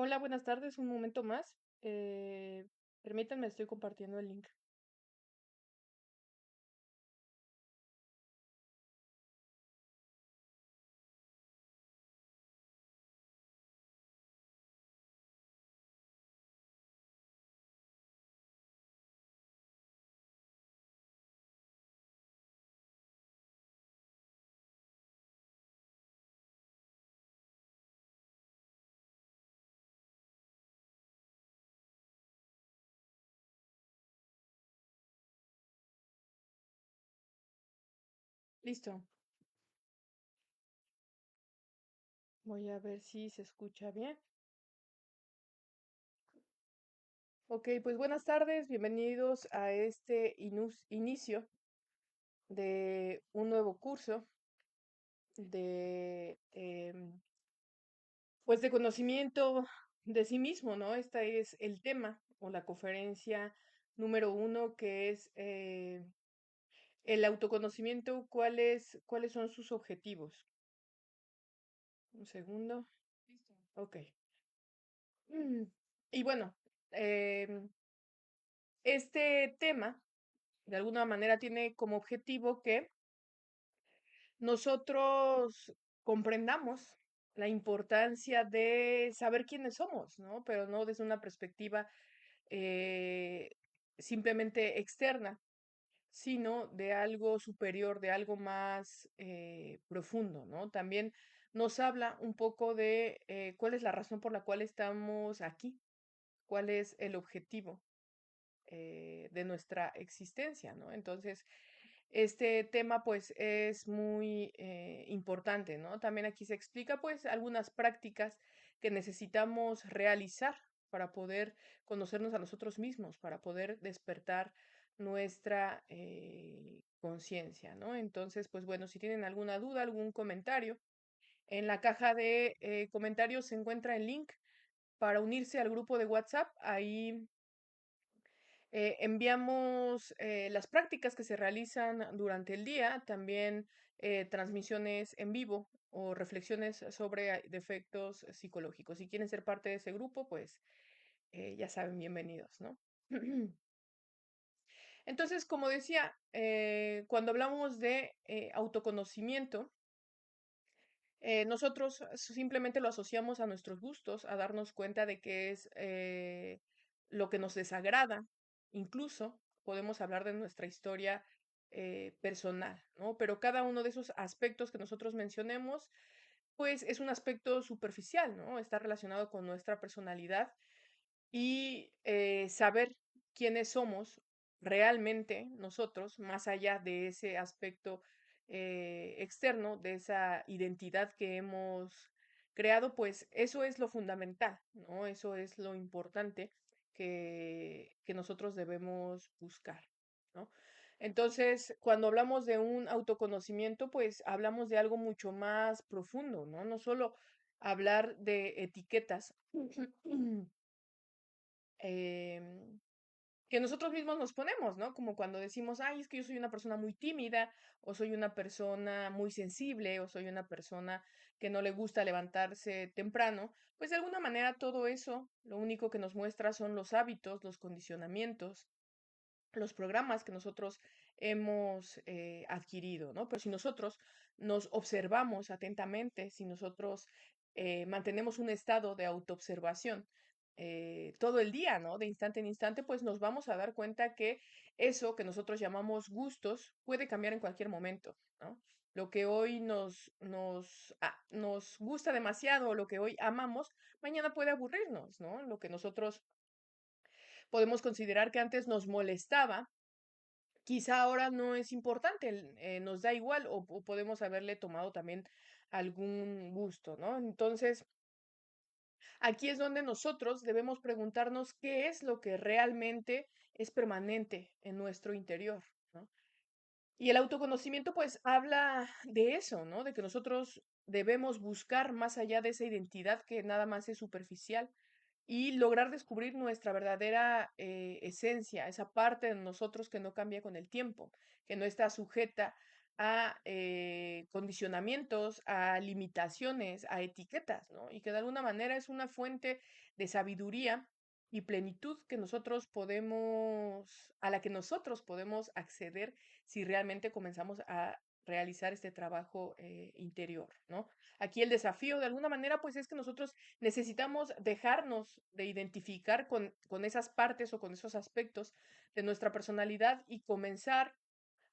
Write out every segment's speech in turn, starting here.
Hola, buenas tardes. Un momento más. Permítanme, estoy compartiendo el link. Listo. Voy a ver si se escucha bien. Ok, pues buenas tardes. Bienvenidos a este inicio de un nuevo curso de, pues de conocimiento de sí mismo, ¿no? Este es el tema o la conferencia número uno, que es el autoconocimiento. ¿Cuáles son sus objetivos? Un segundo. Listo. Ok. Y bueno, este tema de alguna manera tiene como objetivo que nosotros comprendamos la importancia de saber quiénes somos, ¿no? Pero no desde una perspectiva eh, simplemente externa, sino de algo superior, de algo más profundo, ¿no? También nos habla un poco de cuál es la razón por la cual estamos aquí, cuál es el objetivo de nuestra existencia, ¿no? Entonces, este tema pues es muy importante, ¿no? También aquí se explica pues algunas prácticas que necesitamos realizar para poder conocernos a nosotros mismos, para poder despertar nuestra conciencia, ¿no? Entonces, pues bueno, si tienen alguna duda, algún comentario, en la caja de comentarios se encuentra el link para unirse al grupo de WhatsApp. Ahí enviamos las prácticas que se realizan durante el día, también transmisiones en vivo o reflexiones sobre defectos psicológicos. Si quieren ser parte de ese grupo, pues ya saben, bienvenidos, ¿no? Entonces, como decía, cuando hablamos de autoconocimiento, nosotros simplemente lo asociamos a nuestros gustos, a darnos cuenta de qué es lo que nos desagrada. Incluso podemos hablar de nuestra historia personal, ¿no? Pero cada uno de esos aspectos que nosotros mencionemos, pues es un aspecto superficial, ¿no? Está relacionado con nuestra personalidad y saber quiénes somos realmente nosotros, más allá de ese aspecto externo, de esa identidad que hemos creado, pues eso es lo fundamental, ¿no? Eso es lo importante que nosotros debemos buscar, ¿no? Entonces, cuando hablamos de un autoconocimiento, pues hablamos de algo mucho más profundo, ¿no? No solo hablar de etiquetas em, que nosotros mismos nos ponemos, ¿no? Como cuando decimos, ay, es que yo soy una persona muy tímida, o soy una persona muy sensible, o soy una persona que no le gusta levantarse temprano, pues de alguna manera todo eso lo único que nos muestra son los hábitos, los condicionamientos, los programas que nosotros hemos adquirido, ¿no? Pero si nosotros nos observamos atentamente, si nosotros mantenemos un estado de autoobservación todo el día, ¿no? De instante en instante, pues nos vamos a dar cuenta que eso que nosotros llamamos gustos puede cambiar en cualquier momento, ¿no? Lo que hoy nos gusta demasiado o lo que hoy amamos, mañana puede aburrirnos, ¿no? Lo que nosotros podemos considerar que antes nos molestaba, quizá ahora no es importante, nos da igual o podemos haberle tomado también algún gusto, ¿no? Entonces, aquí es donde nosotros debemos preguntarnos qué es lo que realmente es permanente en nuestro interior, ¿no? Y el autoconocimiento, pues, habla de eso, ¿no? De que nosotros debemos buscar más allá de esa identidad que nada más es superficial y lograr descubrir nuestra verdadera esencia, esa parte de nosotros que no cambia con el tiempo, que no está sujeta a condicionamientos, a limitaciones, a etiquetas, ¿no? Y que de alguna manera es una fuente de sabiduría y plenitud que nosotros podemos, a la que nosotros podemos acceder si realmente comenzamos a realizar este trabajo interior, ¿no? Aquí el desafío de alguna manera pues es que nosotros necesitamos dejarnos de identificar con esas partes o con esos aspectos de nuestra personalidad y comenzar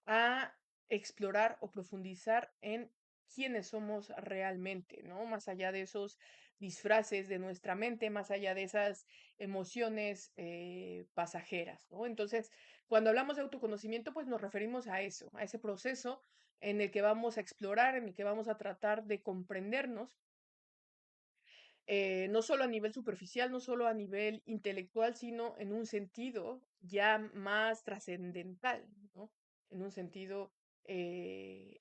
a explorar o profundizar en quiénes somos realmente, ¿no? Más allá de esos disfraces de nuestra mente, más allá de esas emociones pasajeras, ¿no? Entonces, cuando hablamos de autoconocimiento, pues nos referimos a eso, a ese proceso en el que vamos a explorar, en el que vamos a tratar de comprendernos no solo a nivel superficial, no solo a nivel intelectual, sino en un sentido ya más trascendental, ¿no? En un sentido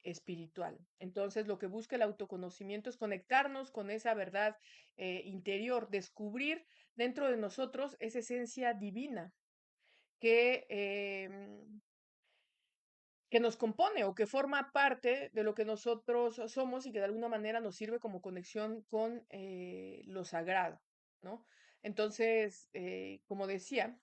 espiritual. Entonces, lo que busca el autoconocimiento es conectarnos con esa verdad interior, descubrir dentro de nosotros esa esencia divina que que nos compone o que forma parte de lo que nosotros somos y que de alguna manera nos sirve como conexión con lo sagrado, ¿no? Entonces, como decía,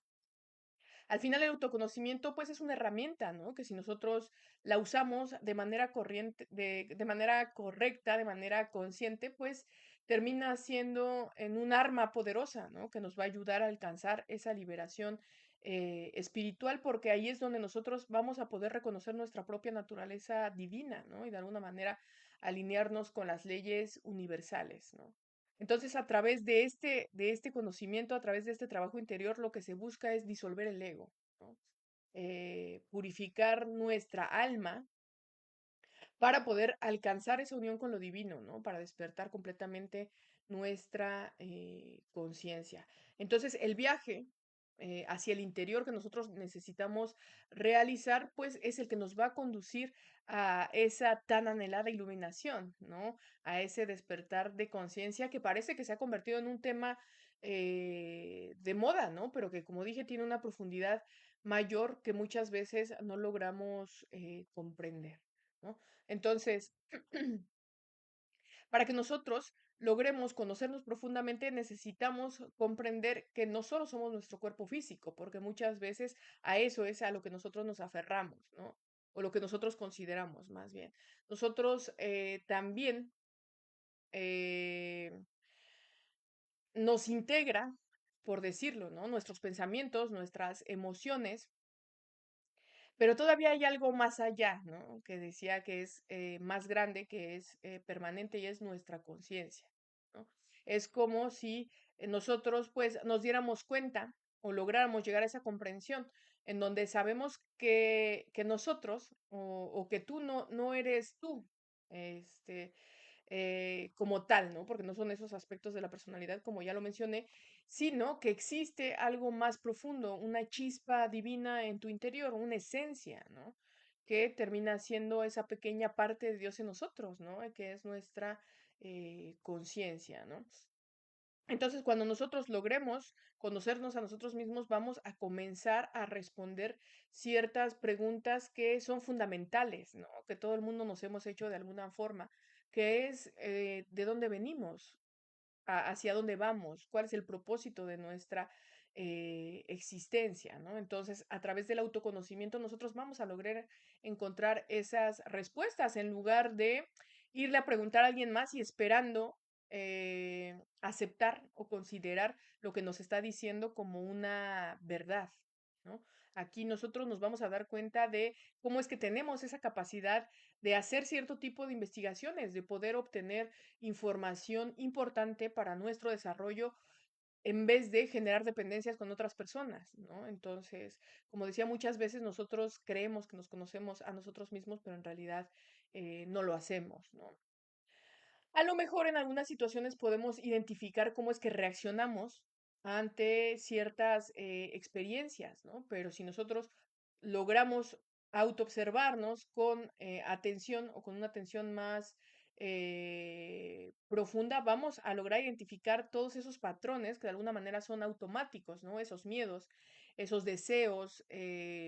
al final el autoconocimiento, pues, es una herramienta, ¿no? Que si nosotros la usamos de manera corriente, de manera correcta, de manera consciente, pues, termina siendo en un arma poderosa, ¿no? Que nos va a ayudar a alcanzar esa liberación espiritual, porque ahí es donde nosotros vamos a poder reconocer nuestra propia naturaleza divina, ¿no? Y de alguna manera alinearnos con las leyes universales, ¿no? Entonces, a través de este conocimiento, a través de este trabajo interior, lo que se busca es disolver el ego, ¿no? Purificar nuestra alma para poder alcanzar esa unión con lo divino, ¿no? Para despertar completamente nuestra conciencia. Entonces, el viaje hacia el interior que nosotros necesitamos realizar, pues es el que nos va a conducir a esa tan anhelada iluminación, ¿no? A ese despertar de conciencia que parece que se ha convertido en un tema de moda, ¿no? Pero que, como dije, tiene una profundidad mayor que muchas veces no logramos comprender, ¿no? Entonces, para que nosotros logremos conocernos profundamente, necesitamos comprender que no solo somos nuestro cuerpo físico, porque muchas veces a eso es a lo que nosotros nos aferramos, ¿no? O lo que nosotros consideramos, más bien. Nosotros también eh, nos integra, por decirlo, ¿no? Nuestros pensamientos, nuestras emociones. Pero todavía hay algo más allá, ¿no? Que decía que es más grande, que es permanente y es nuestra conciencia, ¿no? Es como si nosotros pues nos diéramos cuenta o lográramos llegar a esa comprensión en donde sabemos que nosotros o que tú no eres tú, este, como tal, ¿no? Porque no son esos aspectos de la personalidad, como ya lo mencioné, sino que existe algo más profundo, una chispa divina en tu interior, una esencia, ¿no? Que termina siendo esa pequeña parte de Dios en nosotros, ¿no? Que es nuestra conciencia, ¿no? Entonces, cuando nosotros logremos conocernos a nosotros mismos, vamos a comenzar a responder ciertas preguntas que son fundamentales, ¿no? Que todo el mundo nos hemos hecho de alguna forma, que es ¿de dónde venimos? Hacia dónde vamos, cuál es el propósito de nuestra existencia, ¿no? Entonces, a través del autoconocimiento, nosotros vamos a lograr encontrar esas respuestas en lugar de irle a preguntar a alguien más y esperando aceptar o considerar lo que nos está diciendo como una verdad, ¿no? Aquí nosotros nos vamos a dar cuenta de cómo es que tenemos esa capacidad de hacer cierto tipo de investigaciones, de poder obtener información importante para nuestro desarrollo en vez de generar dependencias con otras personas, ¿no? Entonces, como decía, muchas veces nosotros creemos que nos conocemos a nosotros mismos, pero en realidad no lo hacemos, ¿no? A lo mejor en algunas situaciones podemos identificar cómo es que reaccionamos ante ciertas experiencias, ¿no? Pero si nosotros logramos autoobservarnos con atención o con una atención más profunda, vamos a lograr identificar todos esos patrones que de alguna manera son automáticos, ¿no? Esos miedos, esos deseos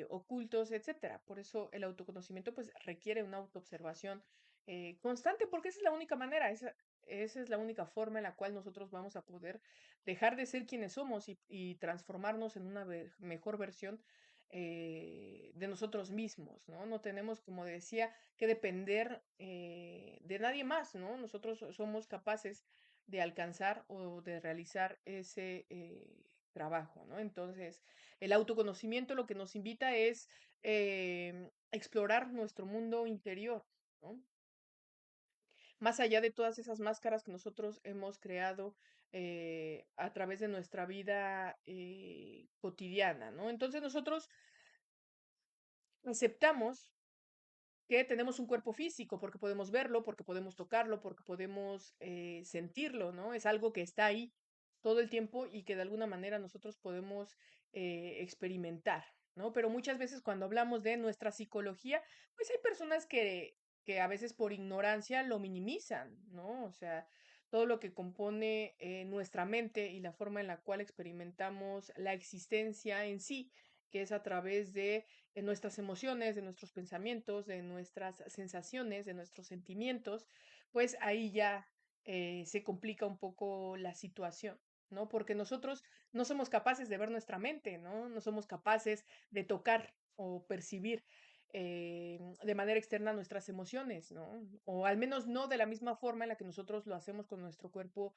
ocultos, etcétera. Por eso el autoconocimiento pues requiere una autoobservación constante, porque esa es la única manera, esa es la única forma en la cual nosotros vamos a poder dejar de ser quienes somos y transformarnos en una mejor versión de nosotros mismos, ¿no? No tenemos, como decía, que depender de nadie más, ¿no? Nosotros somos capaces de alcanzar o de realizar ese trabajo, ¿no? Entonces, el autoconocimiento lo que nos invita es explorar nuestro mundo interior, ¿no? Más allá de todas esas máscaras que nosotros hemos creado a través de nuestra vida cotidiana, ¿no? Entonces nosotros aceptamos que tenemos un cuerpo físico, porque podemos verlo, porque podemos tocarlo, porque podemos sentirlo, ¿no? Es algo que está ahí todo el tiempo y que de alguna manera nosotros podemos experimentar, ¿no? Pero muchas veces cuando hablamos de nuestra psicología, pues hay personas que a veces por ignorancia lo minimizan, ¿no? O sea, todo lo que compone nuestra mente y la forma en la cual experimentamos la existencia en sí, que es a través de nuestras emociones, de nuestros pensamientos, de nuestras sensaciones, de nuestros sentimientos, pues ahí ya se complica un poco la situación, ¿no? Porque nosotros no somos capaces de ver nuestra mente, ¿no? No somos capaces de tocar o percibir de manera externa nuestras emociones, ¿no? O al menos no de la misma forma en la que nosotros lo hacemos con nuestro cuerpo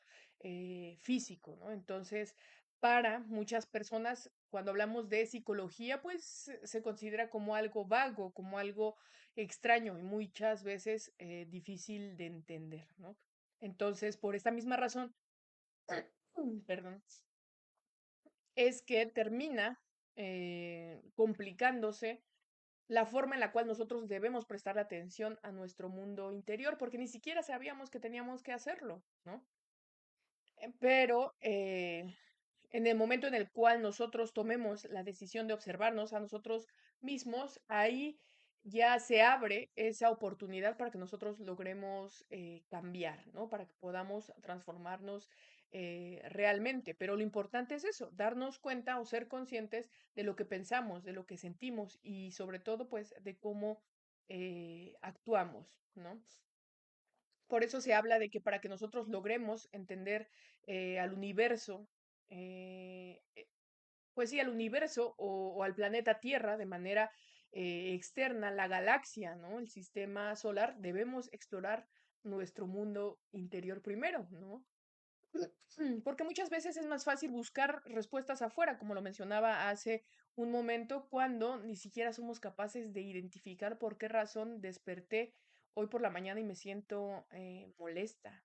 físico, ¿no? Entonces, para muchas personas, cuando hablamos de psicología, pues se considera como algo vago, como algo extraño y muchas veces difícil de entender, ¿no? Entonces, por esta misma razón, perdón, es que termina complicándose la forma en la cual nosotros debemos prestar atención a nuestro mundo interior, porque ni siquiera sabíamos que teníamos que hacerlo, ¿no? Pero en el momento en el cual nosotros tomemos la decisión de observarnos a nosotros mismos, ahí ya se abre esa oportunidad para que nosotros logremos cambiar, ¿no? Para que podamos transformarnos realmente. Pero lo importante es eso, darnos cuenta o ser conscientes de lo que pensamos, de lo que sentimos y sobre todo, pues, de cómo actuamos, ¿no? Por eso se habla de que para que nosotros logremos entender al universo, pues sí, al universo o al planeta Tierra de manera externa, la galaxia, ¿no? El sistema solar, debemos explorar nuestro mundo interior primero, ¿no? Porque muchas veces es más fácil buscar respuestas afuera, como lo mencionaba hace un momento, cuando ni siquiera somos capaces de identificar por qué razón desperté hoy por la mañana y me siento molesta.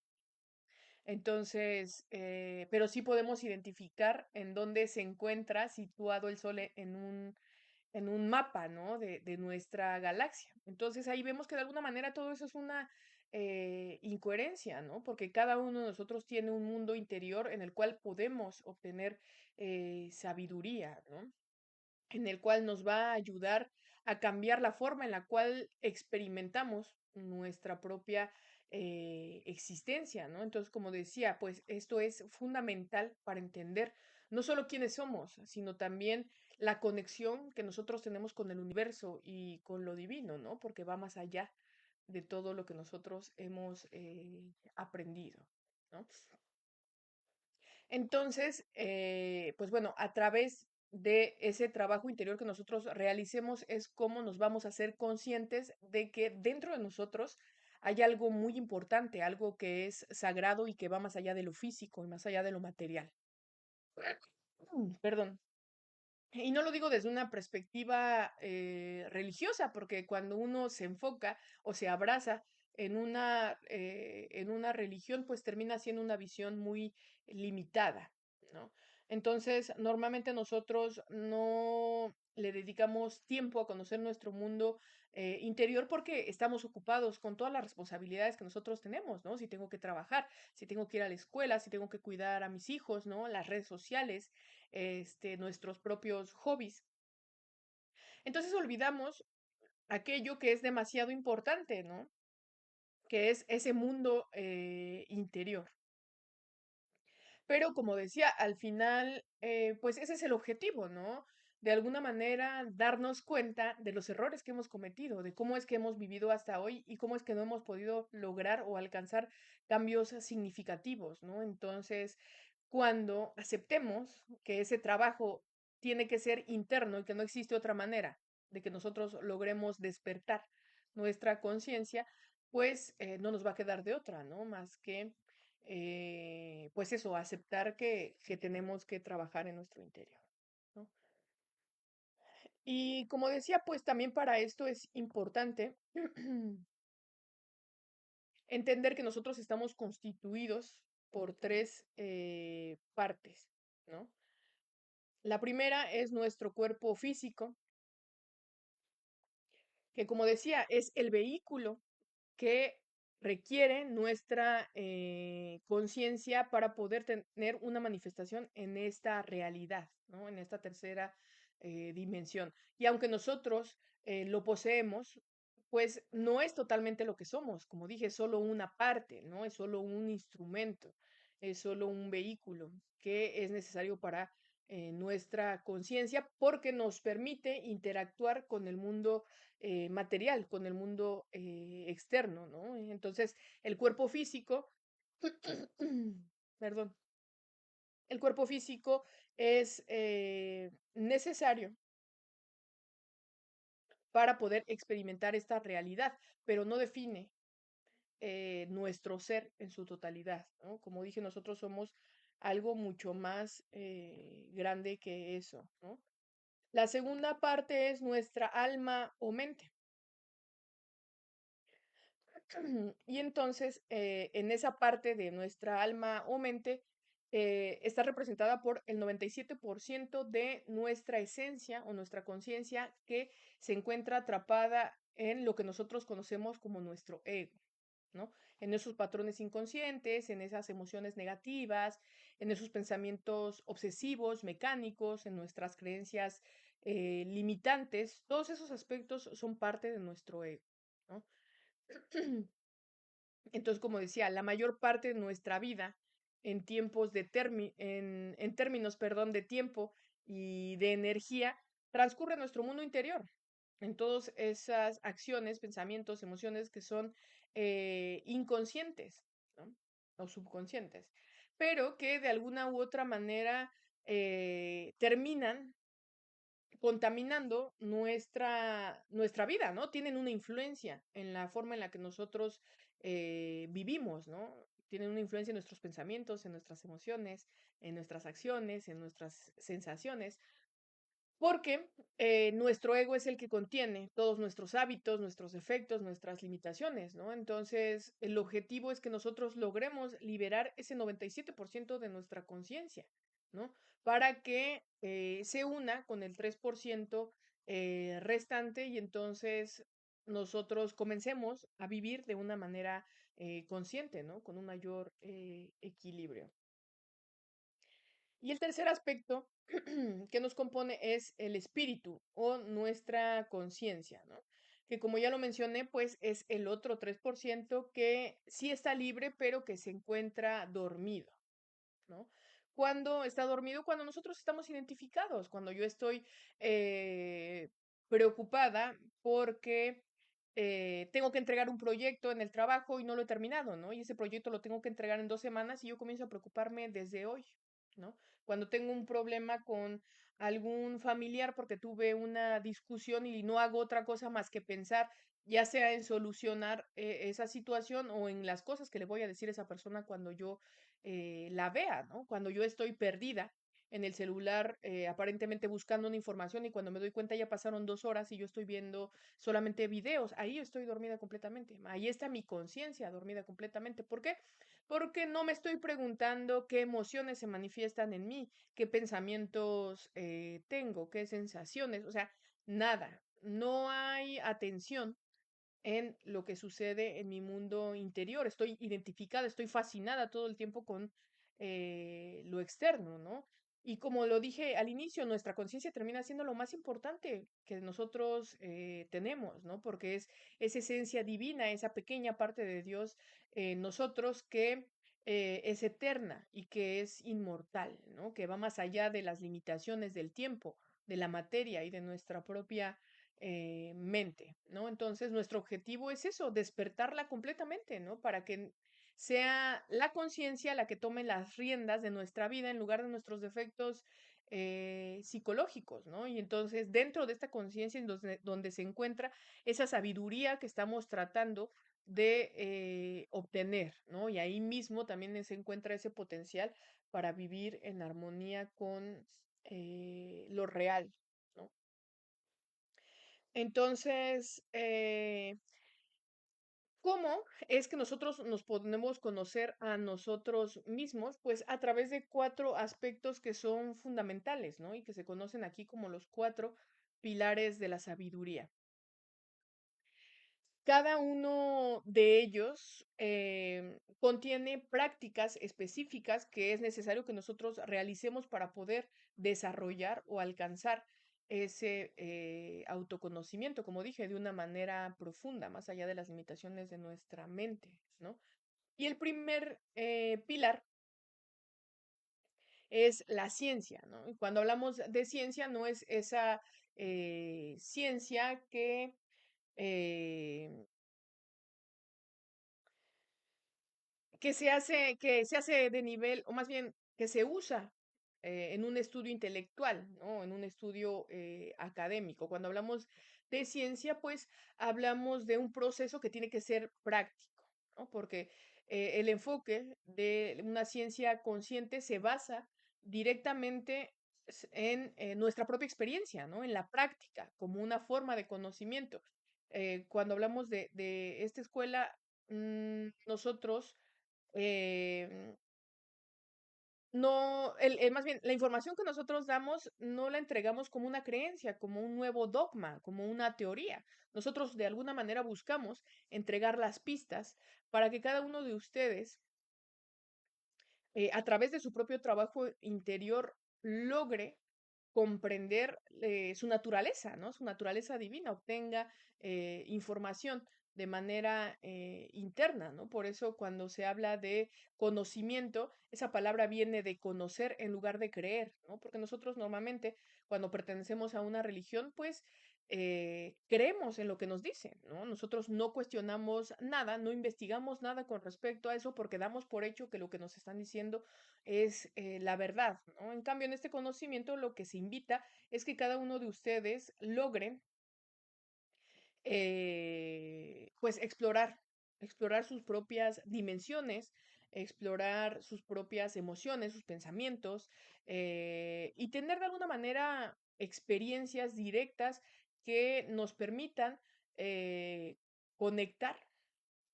Entonces, pero sí podemos identificar en dónde se encuentra situado el Sol en un mapa, ¿no? De nuestra galaxia. Entonces ahí vemos que de alguna manera todo eso es una incoherencia, ¿no? Porque cada uno de nosotros tiene un mundo interior en el cual podemos obtener sabiduría, ¿no? En el cual nos va a ayudar a cambiar la forma en la cual experimentamos nuestra propia existencia, ¿no? Entonces, como decía, pues esto es fundamental para entender no solo quiénes somos, sino también la conexión que nosotros tenemos con el universo y con lo divino, ¿no? Porque va más allá de todo lo que nosotros hemos aprendido, ¿no? Entonces, pues bueno, a través de ese trabajo interior que nosotros realicemos es cómo nos vamos a ser conscientes de que dentro de nosotros hay algo muy importante, algo que es sagrado y que va más allá de lo físico y más allá de lo material. Perdón. Y no lo digo desde una perspectiva religiosa, porque cuando uno se enfoca o se abraza en una religión, pues termina siendo una visión muy limitada, ¿no? Entonces, normalmente nosotros no le dedicamos tiempo a conocer nuestro mundo interior porque estamos ocupados con todas las responsabilidades que nosotros tenemos, ¿no? Si tengo que trabajar, si tengo que ir a la escuela, si tengo que cuidar a mis hijos, ¿no? Las redes sociales, nuestros propios hobbies. Entonces olvidamos aquello que es demasiado importante, ¿no? Que es ese mundo interior. Pero como decía, al final, pues ese es el objetivo, ¿no? de alguna manera darnos cuenta de los errores que hemos cometido, de cómo es que hemos vivido hasta hoy y cómo es que no hemos podido lograr o alcanzar cambios significativos, ¿no? Entonces, cuando aceptemos que ese trabajo tiene que ser interno y que no existe otra manera de que nosotros logremos despertar nuestra conciencia, pues no nos va a quedar de otra, ¿no? Más que, pues eso, aceptar que tenemos que trabajar en nuestro interior, ¿no? Y como decía, pues también para esto es importante entender que nosotros estamos constituidos por tres partes, ¿no? La primera es nuestro cuerpo físico, que como decía, es el vehículo que requiere nuestra conciencia para poder tener una manifestación en esta realidad, ¿no? En esta tercera dimensión. Y aunque nosotros lo poseemos, pues no es totalmente lo que somos. Como dije, es solo una parte, ¿no? Es solo un instrumento, es solo un vehículo que es necesario para nuestra conciencia porque nos permite interactuar con el mundo material, con el mundo externo, ¿no? Entonces, el cuerpo físico, perdón, el cuerpo físico es necesario para poder experimentar esta realidad, pero no define nuestro ser en su totalidad, ¿no? Como dije, nosotros somos algo mucho más grande que eso, ¿no? La segunda parte es nuestra alma o mente. Y entonces, en esa parte de nuestra alma o mente, está representada por el 97% de nuestra esencia o nuestra conciencia que se encuentra atrapada en lo que nosotros conocemos como nuestro ego, ¿no? En esos patrones inconscientes, en esas emociones negativas, en esos pensamientos obsesivos, mecánicos, en nuestras creencias limitantes, todos esos aspectos son parte de nuestro ego, ¿no? Entonces, como decía, la mayor parte de nuestra vida en tiempos de en términos, perdón, de tiempo y de energía, transcurre en nuestro mundo interior, en todas esas acciones, pensamientos, emociones que son inconscientes, ¿no? O subconscientes, pero que de alguna u otra manera terminan contaminando nuestra vida, ¿no? Tienen una influencia en la forma en la que nosotros vivimos, ¿no? Tienen una influencia en nuestros pensamientos, en nuestras emociones, en nuestras acciones, en nuestras sensaciones, porque nuestro ego es el que contiene todos nuestros hábitos, nuestros defectos, nuestras limitaciones, ¿no? Entonces, el objetivo es que nosotros logremos liberar ese 97% de nuestra conciencia, ¿no? Para que se una con el 3% restante y entonces nosotros comencemos a vivir de una manera consciente, ¿no? Con un mayor equilibrio. Y el tercer aspecto que nos compone es el espíritu o nuestra conciencia, ¿no? Que como ya lo mencioné, pues es el otro 3% que sí está libre, pero que se encuentra dormido, ¿no? Cuando está dormido, cuando nosotros estamos identificados, cuando yo estoy preocupada porque tengo que entregar un proyecto en el trabajo y no lo he terminado, ¿no? Y ese proyecto lo tengo que entregar en 2 semanas y yo comienzo a preocuparme desde hoy, ¿no? Cuando tengo un problema con algún familiar porque tuve una discusión y no hago otra cosa más que pensar, ya sea en solucionar esa situación o en las cosas que le voy a decir a esa persona cuando yo la vea, ¿no? Cuando yo estoy perdida en el celular, aparentemente buscando una información y cuando me doy cuenta ya pasaron 2 horas y yo estoy viendo solamente videos, ahí estoy dormida completamente, ahí está mi conciencia dormida completamente. ¿Por qué? Porque no me estoy preguntando qué emociones se manifiestan en mí, qué pensamientos tengo, qué sensaciones, o sea, nada, no hay atención en lo que sucede en mi mundo interior. Estoy identificada, estoy fascinada todo el tiempo con lo externo, ¿no? Y como lo dije al inicio, nuestra conciencia termina siendo lo más importante que nosotros tenemos, ¿no? Porque es esa esencia divina, esa pequeña parte de Dios en nosotros que es eterna y que es inmortal, ¿no? Que va más allá de las limitaciones del tiempo de la materia y de nuestra propia mente, ¿no? Entonces, nuestro objetivo es eso, despertarla completamente, ¿no? Para que sea la conciencia la que tome las riendas de nuestra vida en lugar de nuestros defectos psicológicos, ¿no? Y entonces, dentro de esta conciencia en donde se encuentra esa sabiduría que estamos tratando de obtener, ¿no? Y ahí mismo también se encuentra ese potencial para vivir en armonía con lo real, ¿no? Entonces, ¿cómo es que nosotros nos podemos conocer a nosotros mismos? Pues a través de cuatro aspectos que son fundamentales, ¿no? Y que se conocen aquí como los cuatro pilares de la sabiduría. Cada uno de ellos contiene prácticas específicas que es necesario que nosotros realicemos para poder desarrollar o alcanzar ese autoconocimiento, como dije, de una manera profunda, más allá de las limitaciones de nuestra mente, ¿no? Y el primer pilar es la ciencia, ¿no? Y cuando hablamos de ciencia, no es esa ciencia eh, que se hace de nivel, o más bien que se usa en un estudio intelectual, ¿no? En un estudio académico. Cuando hablamos de ciencia, pues hablamos de un proceso que tiene que ser práctico, ¿no? Porque el enfoque de una ciencia consciente se basa directamente en nuestra propia experiencia, ¿no? En la práctica, como una forma de conocimiento. Cuando hablamos de esta escuela, nosotros Em, no, más bien, la información que nosotros damos no la entregamos como una creencia, como un nuevo dogma, como una teoría. Nosotros de alguna manera buscamos entregar las pistas para que cada uno de ustedes, a través de su propio trabajo interior, logre comprender su naturaleza, ¿no? Su naturaleza divina, obtenga información de manera interna, ¿no? Por eso cuando se habla de conocimiento, esa palabra viene de conocer en lugar de creer, ¿no? Porque nosotros normalmente cuando pertenecemos a una religión, pues creemos en lo que nos dicen, ¿no? Nosotros no cuestionamos nada, no investigamos nada con respecto a eso porque damos por hecho que lo que nos están diciendo es la verdad, ¿no? En cambio, en este conocimiento lo que se invita es que cada uno de ustedes logre, pues, explorar sus propias dimensiones, explorar sus propias emociones, sus pensamientos, y tener de alguna manera experiencias directas que nos permitan conectar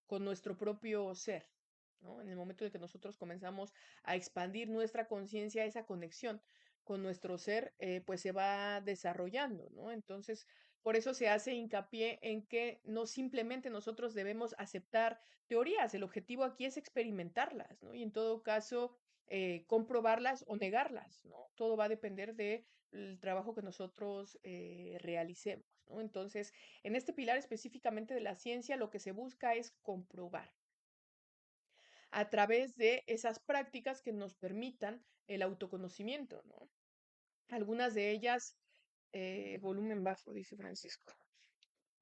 con nuestro propio ser, ¿no? En el momento en que nosotros comenzamos a expandir nuestra conciencia, esa conexión con nuestro ser, pues se va desarrollando, ¿no? Entonces, por eso se hace hincapié en que no simplemente nosotros debemos aceptar teorías, el objetivo aquí es experimentarlas, ¿no? Y en todo caso, comprobarlas o negarlas, ¿no? Todo va a depender del trabajo que nosotros realicemos, ¿no? Entonces, en este pilar específicamente de la ciencia, lo que se busca es comprobar a través de esas prácticas que nos permitan el autoconocimiento, ¿no? Algunas de ellas, volumen bajo, dice Francisco.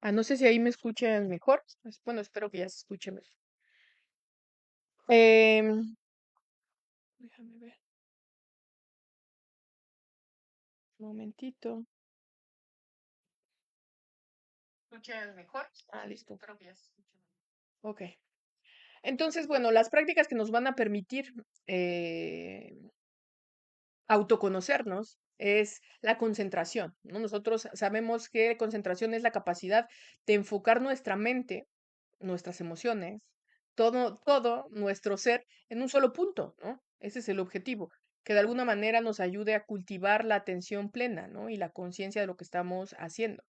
Ah, no sé si ahí me escuchan mejor. Bueno, espero que ya se escuche mejor. Em, déjame ver, un momentito. ¿Escuchas mejor? Ah, listo. Creo que ya se escucha mejor. Ok. Entonces, bueno, las prácticas que nos van a permitir eh, autoconocernos es la concentración, ¿no? Nosotros sabemos que concentración es la capacidad de enfocar nuestra mente, nuestras emociones, todo nuestro ser en un solo punto, ¿no? Ese es el objetivo, que de alguna manera nos ayude a cultivar la atención plena, ¿no? Y la conciencia de lo que estamos haciendo.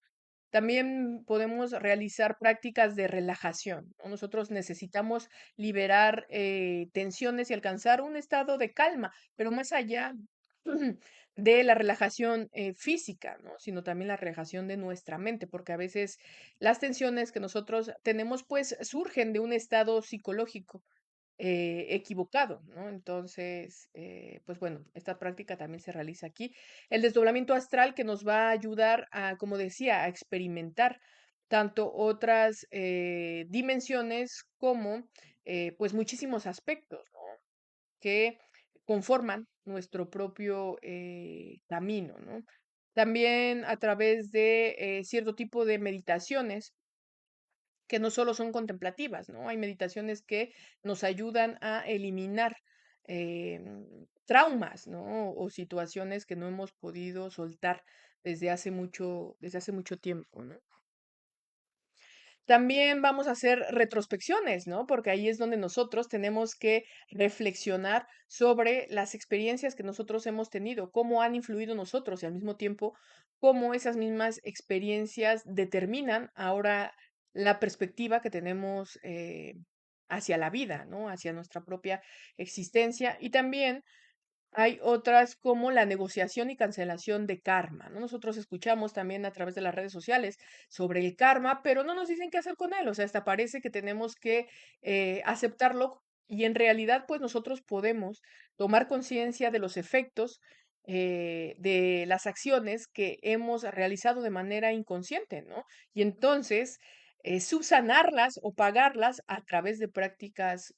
También podemos realizar prácticas de relajación, ¿no? Nosotros necesitamos liberar tensiones y alcanzar un estado de calma, pero más allá de la relajación física, ¿no? Sino también la relajación de nuestra mente, porque a veces las tensiones que nosotros tenemos, pues, surgen de un estado psicológico equivocado, ¿no? Entonces, pues bueno, esta práctica también se realiza aquí. El desdoblamiento astral que nos va a ayudar a, como decía, a experimentar tanto otras dimensiones como pues muchísimos aspectos, ¿no? Que conforman nuestro propio camino, ¿no? También a través de cierto tipo de meditaciones que no solo son contemplativas, ¿no? Hay meditaciones que nos ayudan a eliminar traumas, ¿no? O situaciones que no hemos podido soltar desde hace mucho tiempo, ¿no? También vamos a hacer retrospecciones, ¿no? Porque ahí es donde nosotros tenemos que reflexionar sobre las experiencias que nosotros hemos tenido, cómo han influido en nosotros y al mismo tiempo cómo esas mismas experiencias determinan ahora la perspectiva que tenemos hacia la vida, ¿no? Hacia nuestra propia existencia y también hay otras como la negociación y cancelación de karma, ¿no? Nosotros escuchamos también a través de las redes sociales sobre el karma, pero no nos dicen qué hacer con él. O sea, hasta parece que tenemos que aceptarlo y en realidad, pues nosotros podemos tomar conciencia de los efectos de las acciones que hemos realizado de manera inconsciente, ¿no? Y entonces subsanarlas o pagarlas a través de prácticas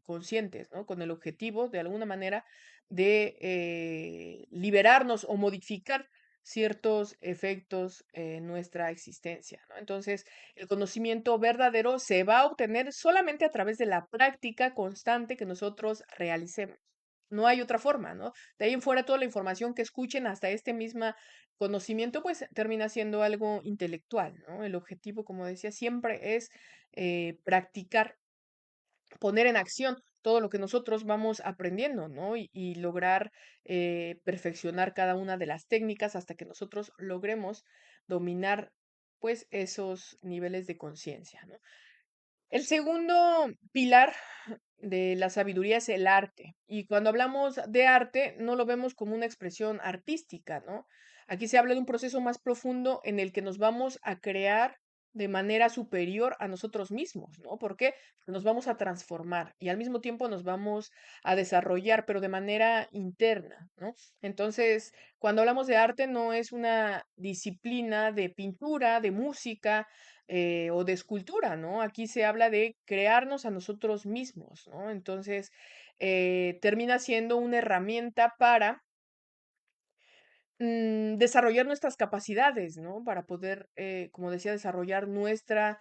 conscientes, ¿no? Con el objetivo, de alguna manera, de liberarnos o modificar ciertos efectos en nuestra existencia, ¿no? Entonces, el conocimiento verdadero se va a obtener solamente a través de la práctica constante que nosotros realicemos. No hay otra forma, ¿no? De ahí en fuera, toda la información que escuchen hasta este mismo conocimiento, pues termina siendo algo intelectual, ¿no? El objetivo, como decía, siempre es practicar, poner en acción todo lo que nosotros vamos aprendiendo, ¿no? Y lograr perfeccionar cada una de las técnicas hasta que nosotros logremos dominar, pues, esos niveles de conciencia, ¿no? El segundo pilar de la sabiduría es el arte. Y cuando hablamos de arte, no lo vemos como una expresión artística, ¿no? Aquí se habla de un proceso más profundo en el que nos vamos a crear de manera superior a nosotros mismos, ¿no? ¿Por qué? Porque nos vamos a transformar y al mismo tiempo nos vamos a desarrollar, pero de manera interna, ¿no? Entonces, cuando hablamos de arte, no es una disciplina de pintura, de música, o de escultura, ¿no? Aquí se habla de crearnos a nosotros mismos, ¿no? Entonces, termina siendo una herramienta para desarrollar nuestras capacidades, ¿no? Para poder, como decía, desarrollar nuestra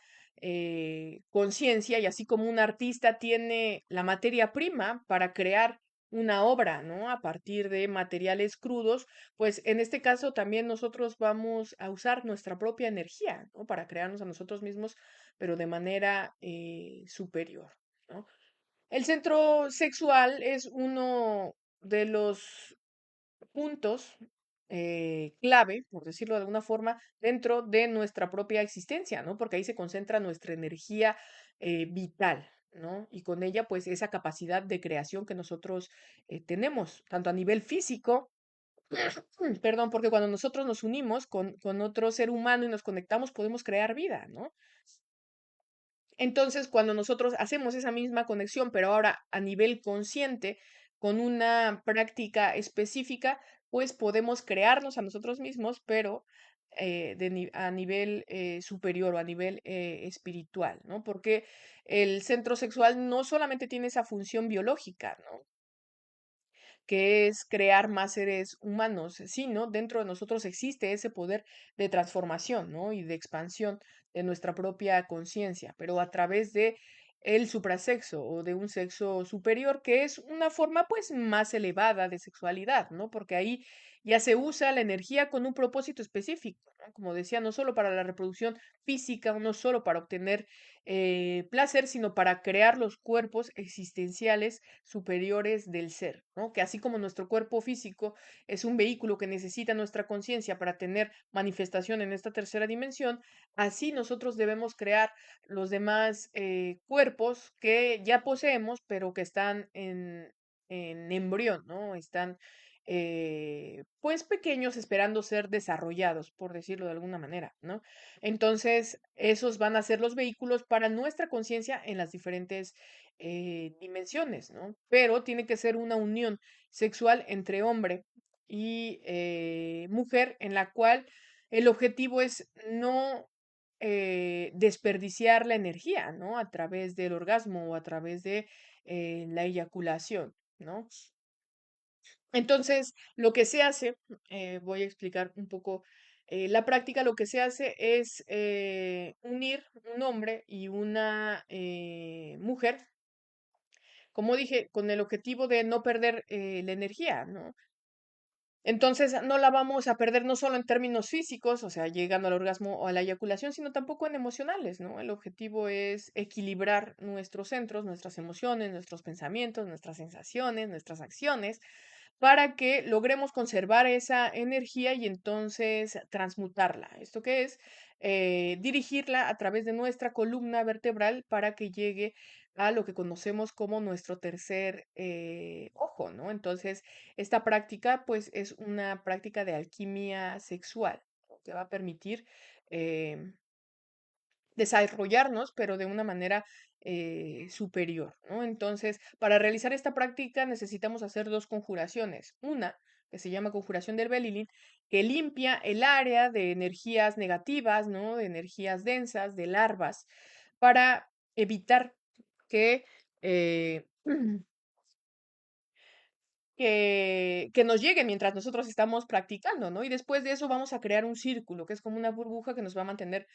conciencia y así como un artista tiene la materia prima para crear una obra, ¿no? A partir de materiales crudos, pues en este caso también nosotros vamos a usar nuestra propia energía, ¿no? Para crearnos a nosotros mismos, pero de manera superior, ¿no? El centro sexual es uno de los puntos clave, por decirlo de alguna forma, dentro de nuestra propia existencia, ¿no? Porque ahí se concentra nuestra energía vital, ¿no? Y con ella, pues, esa capacidad de creación que nosotros tenemos, tanto a nivel físico, perdón, porque cuando nosotros nos unimos con otro ser humano y nos conectamos, podemos crear vida, ¿no? Entonces, cuando nosotros hacemos esa misma conexión, pero ahora a nivel consciente, con una práctica específica, pues podemos crearnos a nosotros mismos, pero a nivel superior o a nivel espiritual, ¿no? Porque el centro sexual no solamente tiene esa función biológica, ¿no? Que es crear más seres humanos, sino dentro de nosotros existe ese poder de transformación, ¿no? Y de expansión de nuestra propia conciencia, pero a través de el suprasexo o de un sexo superior, que es una forma pues más elevada de sexualidad, ¿no? Porque ahí ya se usa la energía con un propósito específico, ¿no? Como decía, no solo para la reproducción física, no solo para obtener placer, sino para crear los cuerpos existenciales superiores del ser, ¿no? Que así como nuestro cuerpo físico es un vehículo que necesita nuestra conciencia para tener manifestación en esta tercera dimensión, así nosotros debemos crear los demás cuerpos que ya poseemos, pero que están en embrión, ¿no? Están pues pequeños esperando ser desarrollados, por decirlo de alguna manera, ¿no? Entonces, esos van a ser los vehículos para nuestra conciencia en las diferentes dimensiones, ¿no? Pero tiene que ser una unión sexual entre hombre y mujer en la cual el objetivo es no desperdiciar la energía, ¿no? A través del orgasmo o a través de la eyaculación, ¿no? Entonces, lo que se hace, voy a explicar un poco la práctica, lo que se hace es unir un hombre y una mujer, como dije, con el objetivo de no perder la energía, ¿no? Entonces, no la vamos a perder no solo en términos físicos, o sea, llegando al orgasmo o a la eyaculación, sino tampoco en emocionales, ¿no? El objetivo es equilibrar nuestros centros, nuestras emociones, nuestros pensamientos, nuestras sensaciones, nuestras acciones, para que logremos conservar esa energía y entonces transmutarla. ¿Esto qué es? Dirigirla a través de nuestra columna vertebral para que llegue a lo que conocemos como nuestro tercer ojo, ¿no? Entonces, esta práctica, pues, es una práctica de alquimia sexual, ¿no? Que va a permitir em, desarrollarnos, pero de una manera superior, ¿no? Entonces, para realizar esta práctica necesitamos hacer dos conjuraciones. Una, que se llama conjuración del Belilín, que limpia el área de energías negativas, ¿no? De energías densas, de larvas, para evitar que que nos llegue mientras nosotros estamos practicando, ¿no? Y después de eso vamos a crear un círculo, que es como una burbuja que nos va a mantener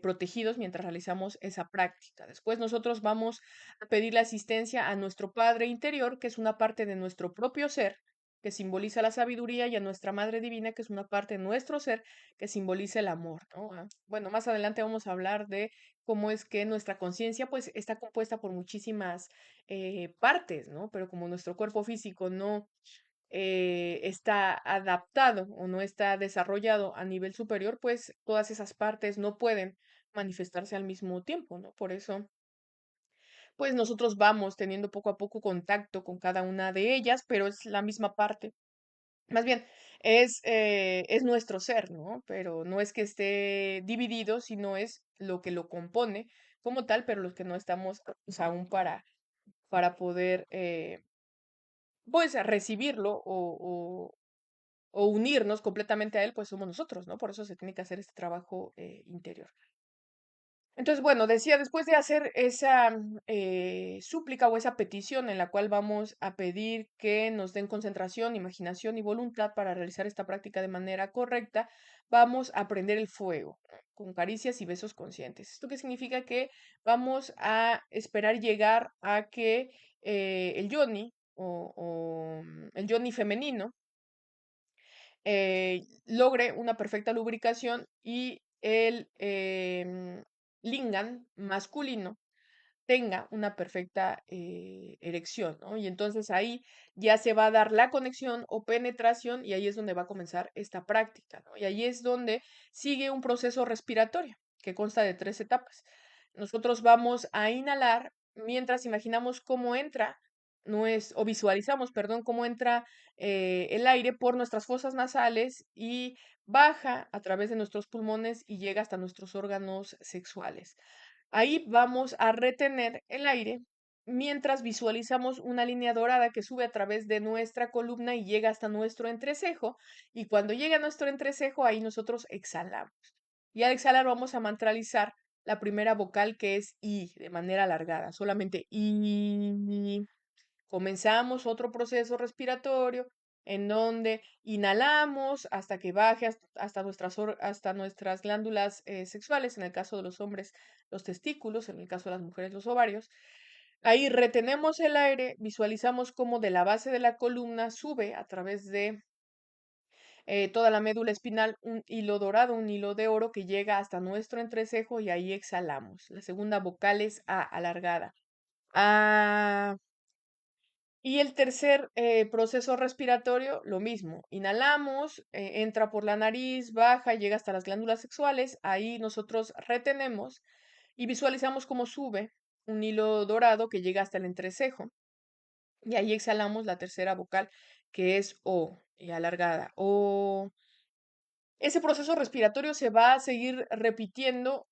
protegidos mientras realizamos esa práctica. Después nosotros vamos a pedirle asistencia a nuestro Padre interior, que es una parte de nuestro propio ser, que simboliza la sabiduría, y a nuestra Madre Divina, que es una parte de nuestro ser, que simboliza el amor, ¿no? Bueno, más adelante vamos a hablar de cómo es que nuestra conciencia, pues, está compuesta por muchísimas partes, ¿no? Pero como nuestro cuerpo físico no está adaptado o no está desarrollado a nivel superior, pues todas esas partes no pueden manifestarse al mismo tiempo, ¿no? Por eso, pues nosotros vamos teniendo poco a poco contacto con cada una de ellas, pero es la misma parte. Más bien, es nuestro ser, ¿no? Pero no es que esté dividido, sino es lo que lo compone como tal, pero los que no estamos pues, aún para poder pues, a recibirlo o unirnos completamente a él, pues, somos nosotros, ¿no? Por eso se tiene que hacer este trabajo, interior. Entonces, bueno, decía, después de hacer esa, súplica o esa petición en la cual vamos a pedir que nos den concentración, imaginación y voluntad para realizar esta práctica de manera correcta, vamos a prender el fuego, ¿no? Con caricias y besos conscientes. ¿Esto qué significa? Que vamos a esperar llegar a que, el yoni el yoni femenino logre una perfecta lubricación y el lingam masculino tenga una perfecta erección, ¿no? Y entonces ahí ya se va a dar la conexión o penetración y ahí es donde va a comenzar esta práctica, ¿no? Y ahí es donde sigue un proceso respiratorio que consta de tres etapas. Nosotros vamos a inhalar mientras imaginamos cómo entra, o visualizamos, perdón, cómo entra el aire por nuestras fosas nasales y baja a través de nuestros pulmones y llega hasta nuestros órganos sexuales. Ahí vamos a retener el aire mientras visualizamos una línea dorada que sube a través de nuestra columna y llega hasta nuestro entrecejo. Y cuando llega a nuestro entrecejo, ahí nosotros exhalamos. Y al exhalar vamos a mantralizar la primera vocal que es I, de manera alargada, solamente I. Comenzamos otro proceso respiratorio en donde inhalamos hasta que baje hasta nuestras glándulas sexuales, en el caso de los hombres, los testículos, en el caso de las mujeres, los ovarios. Ahí retenemos el aire, visualizamos cómo de la base de la columna sube a través de toda la médula espinal un hilo dorado, un hilo de oro que llega hasta nuestro entrecejo y ahí exhalamos. La segunda vocal es A, alargada. A. Y el tercer proceso respiratorio, lo mismo. Inhalamos, entra por la nariz, baja, llega hasta las glándulas sexuales. Ahí nosotros retenemos y visualizamos cómo sube un hilo dorado que llega hasta el entrecejo. Y ahí exhalamos la tercera vocal, que es O. y alargada, o ese proceso respiratorio se va a seguir repitiendo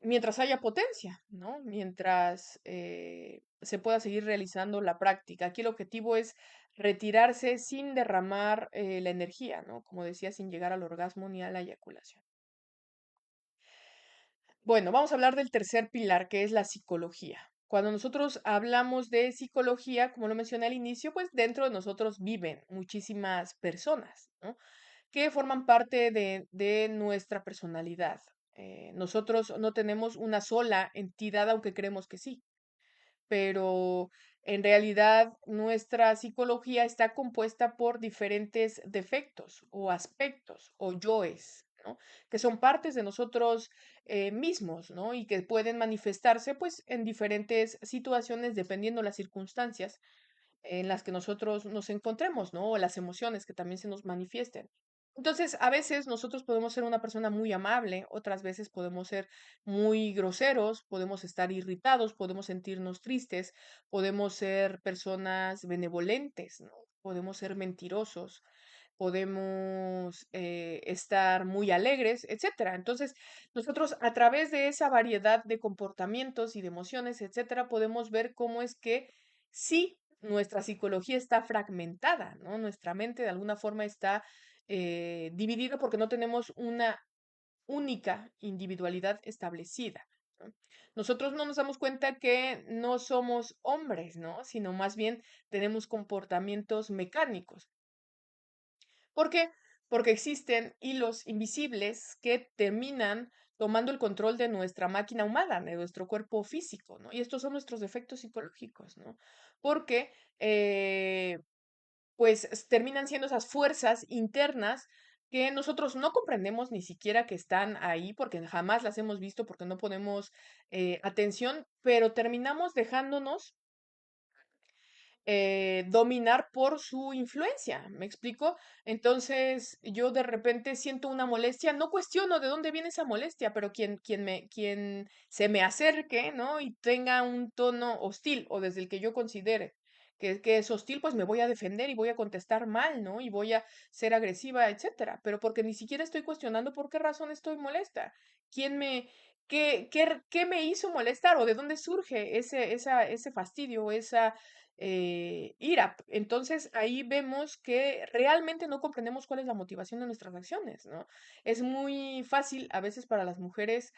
mientras haya potencia, ¿no? Mientras se pueda seguir realizando la práctica. Aquí el objetivo es retirarse sin derramar la energía, ¿no? Como decía, sin llegar al orgasmo ni a la eyaculación. Bueno, vamos a hablar del tercer pilar, que es la psicología. Cuando nosotros hablamos de psicología, como lo mencioné al inicio, pues dentro de nosotros viven muchísimas personas, ¿no? Que forman parte de nuestra personalidad. Nosotros no tenemos una sola entidad, aunque creemos que sí, pero en realidad nuestra psicología está compuesta por diferentes defectos o aspectos o yoes, ¿no? Que son partes de nosotros mismos, ¿no? Y que pueden manifestarse pues en diferentes situaciones dependiendo las circunstancias en las que nosotros nos encontremos, ¿no? O las emociones que también se nos manifiesten. Entonces, a veces nosotros podemos ser una persona muy amable, otras veces podemos ser muy groseros, podemos estar irritados, podemos sentirnos tristes, podemos ser personas benevolentes, ¿no? Podemos ser mentirosos, podemos estar muy alegres, etcétera. Entonces, nosotros a través de esa variedad de comportamientos y de emociones, etcétera, podemos ver cómo es que sí, nuestra psicología está fragmentada, ¿no? Nuestra mente de alguna forma está dividida porque no tenemos una única individualidad establecida, ¿no? Nosotros no nos damos cuenta que no somos hombres, ¿no? Sino más bien tenemos comportamientos mecánicos. ¿Por qué? Porque existen hilos invisibles que terminan tomando el control de nuestra máquina humana, de nuestro cuerpo físico, ¿no? Y estos son nuestros defectos psicológicos, ¿no? Porque, pues, terminan siendo esas fuerzas internas que nosotros no comprendemos ni siquiera que están ahí, porque jamás las hemos visto, porque no ponemos atención, pero terminamos dejándonos dominar por su influencia, ¿me explico? Entonces, yo de repente siento una molestia, no cuestiono de dónde viene esa molestia, pero quien se me acerque, ¿no? Y tenga un tono hostil o desde el que yo considere que es hostil, pues me voy a defender y voy a contestar mal, ¿no? Y voy a ser agresiva, etcétera, pero porque ni siquiera estoy cuestionando por qué razón estoy molesta. ¿Quién me, qué me hizo molestar o de dónde surge ese fastidio, esa ira? Entonces ahí vemos que realmente no comprendemos cuál es la motivación de nuestras acciones, ¿no? Es muy fácil a veces para las mujeres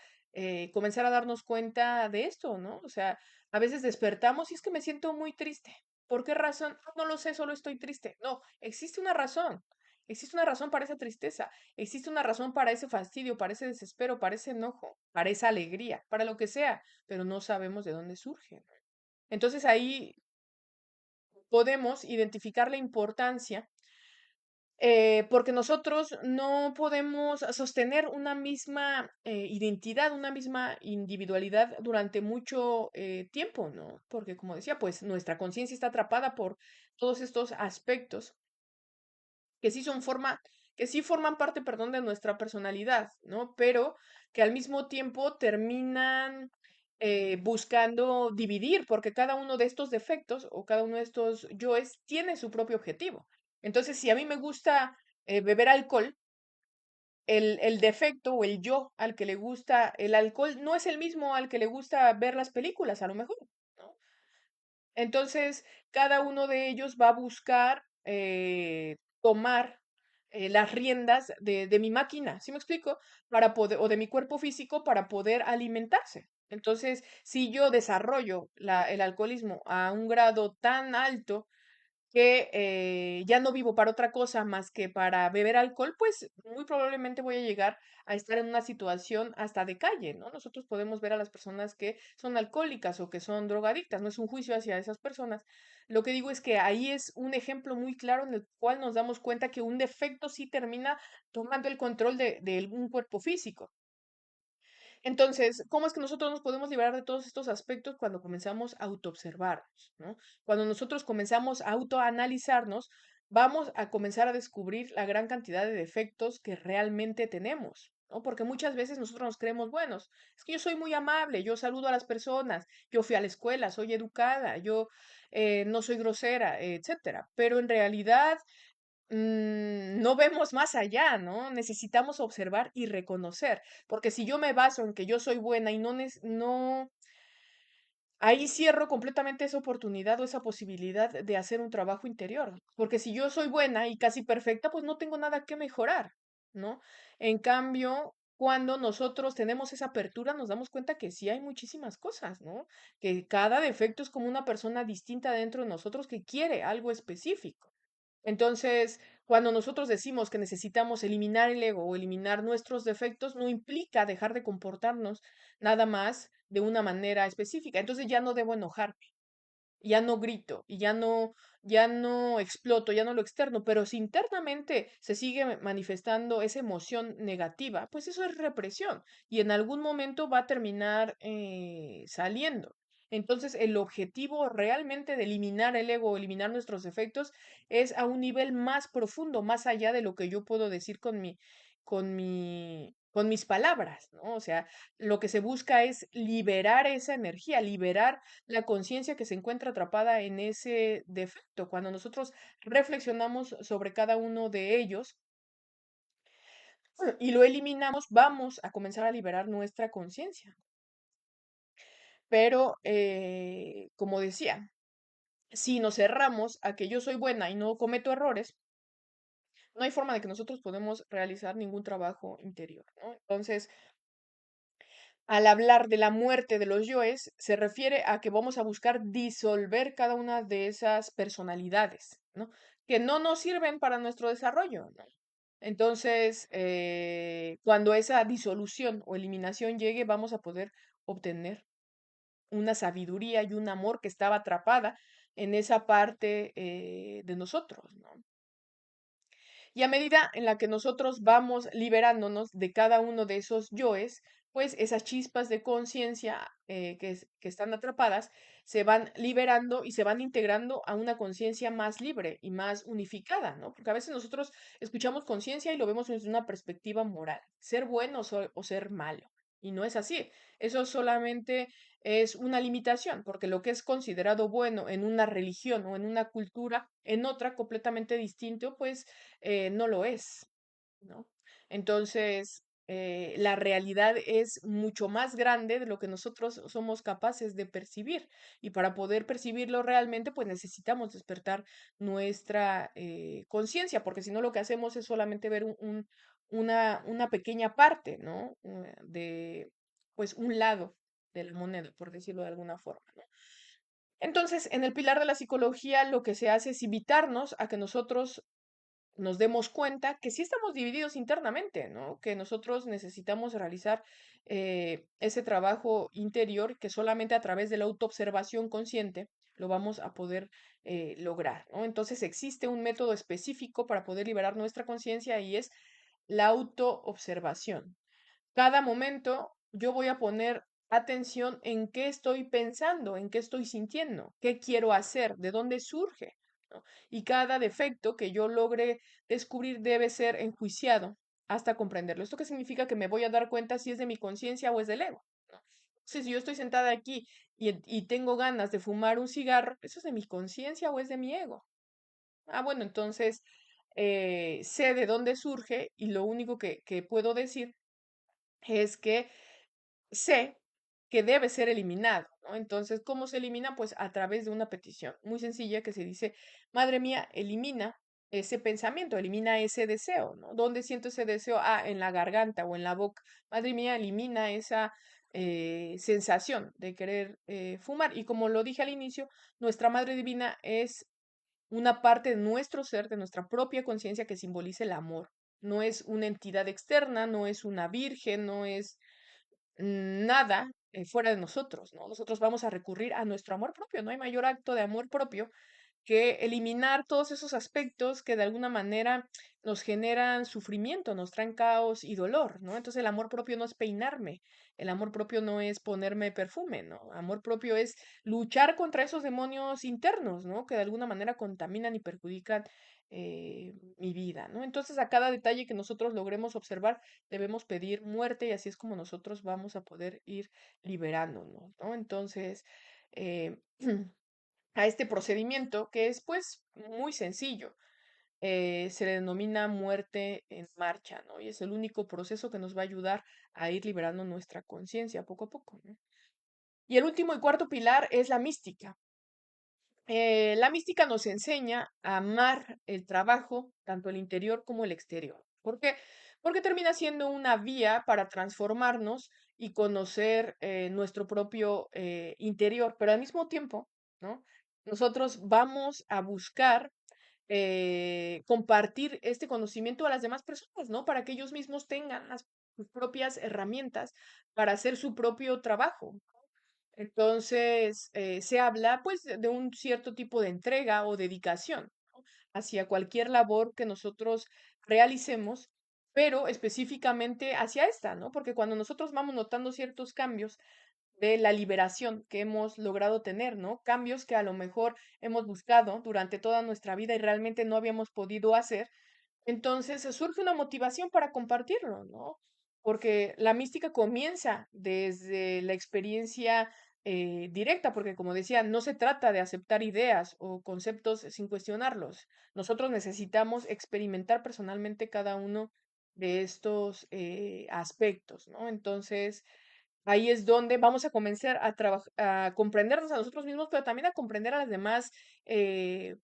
comenzar a darnos cuenta de esto, ¿no? O sea, a veces despertamos y es que me siento muy triste. ¿Por qué razón? "Ah, no lo sé, solo estoy triste". No, existe una razón. Existe una razón para esa tristeza, existe una razón para ese fastidio, para ese desespero, para ese enojo, para esa alegría, para lo que sea, pero no sabemos de dónde surge. Entonces ahí podemos identificar la importancia, porque nosotros no podemos sostener una misma identidad, una misma individualidad durante mucho tiempo, ¿no? Porque como decía, pues nuestra conciencia está atrapada por todos estos aspectos que sí son forma, que sí forman parte, perdón, de nuestra personalidad, ¿no? Pero que al mismo tiempo terminan buscando dividir, porque cada uno de estos defectos o cada uno de estos yoes tiene su propio objetivo. Entonces, si a mí me gusta beber alcohol, el defecto o el yo al que le gusta el alcohol no es el mismo al que le gusta ver las películas, a lo mejor, ¿no? Entonces, cada uno de ellos va a buscar tomar las riendas de mi máquina, ¿sí me explico? Para poder, o de mi cuerpo físico para poder alimentarse. Entonces, si yo desarrollo el alcoholismo a un grado tan alto que ya no vivo para otra cosa más que para beber alcohol, pues muy probablemente voy a llegar a estar en una situación hasta de calle, ¿no? Nosotros podemos ver a las personas que son alcohólicas o que son drogadictas, no es un juicio hacia esas personas. Lo que digo es que ahí es un ejemplo muy claro en el cual nos damos cuenta que un defecto sí termina tomando el control de un cuerpo físico. Entonces, ¿cómo es que nosotros nos podemos liberar de todos estos aspectos cuando comenzamos a autoobservarnos, ¿no? Cuando nosotros comenzamos a autoanalizarnos, vamos a comenzar a descubrir la gran cantidad de defectos que realmente tenemos, ¿no? Porque muchas veces nosotros nos creemos buenos. Es que yo soy muy amable, yo saludo a las personas, yo fui a la escuela, soy educada, yo no soy grosera, etcétera. Pero en realidad no vemos más allá, ¿no? Necesitamos observar y reconocer, porque si yo me baso en que yo soy buena y no, ahí cierro completamente esa oportunidad o esa posibilidad de hacer un trabajo interior, porque si yo soy buena y casi perfecta, pues no tengo nada que mejorar, ¿no? En cambio, cuando nosotros tenemos esa apertura, nos damos cuenta que sí hay muchísimas cosas, ¿no? Que cada defecto es como una persona distinta dentro de nosotros que quiere algo específico. Entonces, cuando nosotros decimos que necesitamos eliminar el ego o eliminar nuestros defectos, no implica dejar de comportarnos nada más de una manera específica. Entonces ya no debo enojarme, ya no grito y ya no exploto, ya no lo externo, pero si internamente se sigue manifestando esa emoción negativa, pues eso es represión y en algún momento va a terminar saliendo. Entonces, el objetivo realmente de eliminar el ego, eliminar nuestros defectos, es a un nivel más profundo, más allá de lo que yo puedo decir con mis palabras, ¿no? O sea, lo que se busca es liberar esa energía, liberar la conciencia que se encuentra atrapada en ese defecto. Cuando nosotros reflexionamos sobre cada uno de ellos y lo eliminamos, vamos a comenzar a liberar nuestra conciencia. Pero, como decía, si nos cerramos a que yo soy buena y no cometo errores, no hay forma de que nosotros podamos realizar ningún trabajo interior, ¿no? Entonces, al hablar de la muerte de los yoes, se refiere a que vamos a buscar disolver cada una de esas personalidades, ¿no? Que no nos sirven para nuestro desarrollo, ¿no? Entonces, cuando esa disolución o eliminación llegue, vamos a poder obtener una sabiduría y un amor que estaba atrapada en esa parte de nosotros, ¿no? Y a medida en la que nosotros vamos liberándonos de cada uno de esos yoes, pues esas chispas de conciencia que están atrapadas se van liberando y se van integrando a una conciencia más libre y más unificada, ¿no? Porque a veces nosotros escuchamos conciencia y lo vemos desde una perspectiva moral, ser bueno o ser malo. Y no es así. Eso solamente es una limitación, porque lo que es considerado bueno en una religión o en una cultura, en otra completamente distinto, pues no lo es, ¿no? Entonces, la realidad es mucho más grande de lo que nosotros somos capaces de percibir. Y para poder percibirlo realmente, pues necesitamos despertar nuestra conciencia, porque si no lo que hacemos es solamente ver una pequeña parte, ¿no? De, pues, un lado de la moneda, por decirlo de alguna forma, ¿no? Entonces, en el pilar de la psicología, lo que se hace es invitarnos a que nosotros nos demos cuenta que sí estamos divididos internamente, ¿no? Que nosotros necesitamos realizar ese trabajo interior que solamente a través de la autoobservación consciente lo vamos a poder lograr, ¿no? Entonces existe un método específico para poder liberar nuestra conciencia y es la autoobservación. Cada momento yo voy a poner atención en qué estoy pensando, en qué estoy sintiendo, qué quiero hacer, de dónde surge, ¿no? Y cada defecto que yo logre descubrir debe ser enjuiciado hasta comprenderlo. ¿Esto qué significa? Que me voy a dar cuenta si es de mi conciencia o es del ego, ¿no? Entonces, si yo estoy sentada aquí y tengo ganas de fumar un cigarro, ¿eso es de mi conciencia o es de mi ego? Ah, bueno, entonces sé de dónde surge y lo único que puedo decir es que sé que debe ser eliminado, ¿no? Entonces, ¿cómo se elimina? Pues a través de una petición muy sencilla que se dice, Madre mía, elimina ese pensamiento, elimina ese deseo, ¿no? ¿Dónde siento ese deseo? Ah, en la garganta o en la boca. Madre mía, elimina esa sensación de querer fumar. Y como lo dije al inicio, nuestra Madre Divina es una parte de nuestro ser, de nuestra propia conciencia que simboliza el amor. No es una entidad externa, no es una virgen, no es nada fuera de nosotros, ¿no? Nosotros vamos a recurrir a nuestro amor propio, no hay mayor acto de amor propio que eliminar todos esos aspectos que de alguna manera nos generan sufrimiento, nos traen caos y dolor, ¿no? Entonces el amor propio no es peinarme, el amor propio no es ponerme perfume, ¿no? Amor propio es luchar contra esos demonios internos, ¿no? Que de alguna manera contaminan y perjudican mi vida, ¿no? Entonces a cada detalle que nosotros logremos observar debemos pedir muerte y así es como nosotros vamos a poder ir liberándonos, ¿no? Entonces, eh, a este procedimiento que es pues muy sencillo. se le denomina muerte en marcha, ¿no? Y es el único proceso que nos va a ayudar a ir liberando nuestra conciencia poco a poco, ¿no? Y el último y cuarto pilar es la mística. La mística nos enseña a amar el trabajo, tanto el interior como el exterior. ¿Por qué? Porque termina siendo una vía para transformarnos y conocer nuestro propio interior, pero al mismo tiempo, ¿no? Nosotros vamos a buscar compartir este conocimiento a las demás personas, ¿no? Para que ellos mismos tengan las sus propias herramientas para hacer su propio trabajo. Entonces, se habla pues de un cierto tipo de entrega o dedicación, ¿no? Hacia cualquier labor que nosotros realicemos, pero específicamente hacia esta, ¿no? Porque cuando nosotros vamos notando ciertos cambios de la liberación que hemos logrado tener, ¿no? Cambios que a lo mejor hemos buscado durante toda nuestra vida y realmente no habíamos podido hacer, entonces, surge una motivación para compartirlo, ¿no? Porque la mística comienza desde la experiencia directa, porque como decía, no se trata de aceptar ideas o conceptos sin cuestionarlos. Nosotros necesitamos experimentar personalmente cada uno de estos aspectos, ¿no? Entonces, ahí es donde vamos a comenzar a trabajar, a comprendernos a nosotros mismos, pero también a comprender a las demás